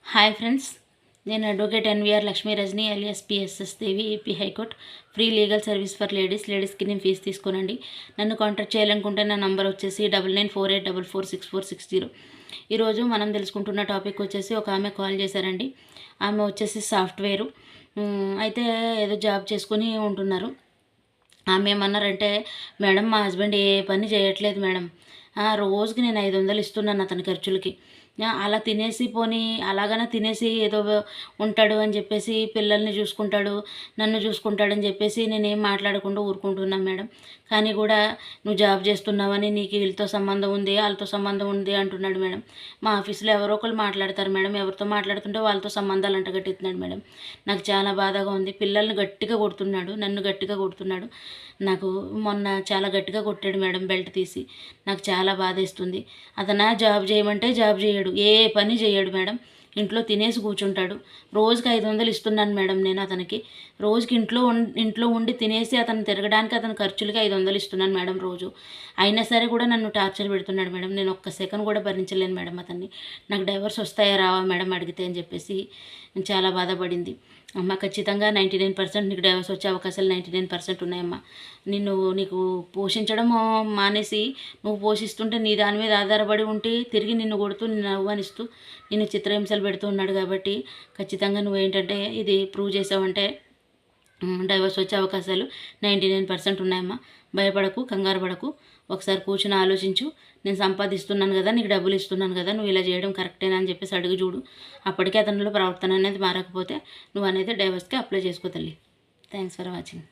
Hi friends, నేను advocate NVR Lakshmi Rajani alias PSS Devi AP high court free legal service for లేడీస్కి నేను fee తీసుకోనండి. నన్ను contact చేయాలనుకుంటే నా నంబర్ వచ్చేసి 9948446460. ఈరోజు మనం తెలుసుకుంటున్న టాపిక్ వచ్చేసి ఒక ఆమె కాల్ చేశారండి. ఆమె వచ్చేసి సాఫ్ట్వేరు అయితే ఏదో జాబ్ చేసుకుని ఉంటున్నారు. ఆమె ఏమన్నారంటే, మేడం మా హస్బెండ్ ఏ పని చేయట్లేదు మేడం, రోజుకి నేను 500 ఇస్తున్నాను అతని ఖర్చులకి. అలా తినేసి పోనీ అలాగనే తినేసి ఏదో ఉంటాడు అని చెప్పేసి పిల్లల్ని చూసుకుంటాడు, నన్ను చూసుకుంటాడని చెప్పేసి నేనేం మాట్లాడకుండా ఊరుకుంటున్నాను మేడం. కానీ కూడా నువ్వు జాబ్ చేస్తున్నావని నీకు వీళ్ళతో సంబంధం ఉంది, వాళ్ళతో సంబంధం ఉంది అంటున్నాడు మేడం. మా ఆఫీస్లో ఎవరో ఒకరు మాట్లాడతారు మేడం, ఎవరితో మాట్లాడుతుంటే వాళ్ళతో సంబంధాలు అంటగట్టేస్తున్నాడు మేడం. నాకు చాలా బాధగా ఉంది. పిల్లల్ని గట్టిగా కొడుతున్నాడు, నన్ను గట్టిగా కొడుతున్నాడు. నాకు మొన్న చాలా గట్టిగా కొట్టాడు మేడం, బెల్ట్ తీసి. నాకు చాలా బాధేస్తుంది. అతను జాబ్ చేయమంటే జాబ్ చేయడు, ఏ పని చేయడు మేడం. ఇంట్లో తినేసి కూర్చుంటాడు. రోజుకి 500 ఇస్తున్నాను మేడం నేను అతనికి. రోజుకి ఇంట్లో ఉండి తినేసి అతను తిరగడానికి అతని ఖర్చులకి 500 ఇస్తున్నాను మేడం రోజు. అయినా సరే కూడా నన్ను టార్చర్ పెడుతున్నాడు మేడం. నేను ఒక్క సెకండ్ కూడా భరించలేను మేడం అతన్ని. నాకు డైవర్స్ వస్తాయా రావా మేడం అడిగితే అని చెప్పేసి చాలా బాధపడింది. అమ్మ, ఖచ్చితంగా 99% నీకు డైవర్స్ వచ్చే అవకాశాలు 99% ఉన్నాయమ్మా. నీకు పోషించడం మానేసి నువ్వు పోషిస్తుంటే నీ దాని మీద ఆధారపడి ఉంటే తిరిగి నిన్ను కొడుతూ నిన్ను అవమానిస్తూ నిన్ను చిత్రహింసలు పెడుతూ ఉన్నాడు. కాబట్టి ఖచ్చితంగా నువ్వేంటంటే ఇది ప్రూవ్ చేసావంటే డైవర్స్ వచ్చే అవకాశాలు 99% ఉన్నాయమ్మా. భయపడకు, కంగారు పడకు. ఒకసారి కూర్చుని ఆలోచించు. నేను సంపాదిస్తున్నాను కదా, నీకు డబ్బులు ఇస్తున్నాను కదా, నువ్వు ఇలా చేయడం కరెక్టేనా అని చెప్పేసి అడుగు చూడు. అప్పటికే అతనిలో ప్రవర్తన అనేది మారకపోతే నువ్వు అనేది డైవర్స్కి అప్లై చేసుకో తల్లి. Thanks for watching.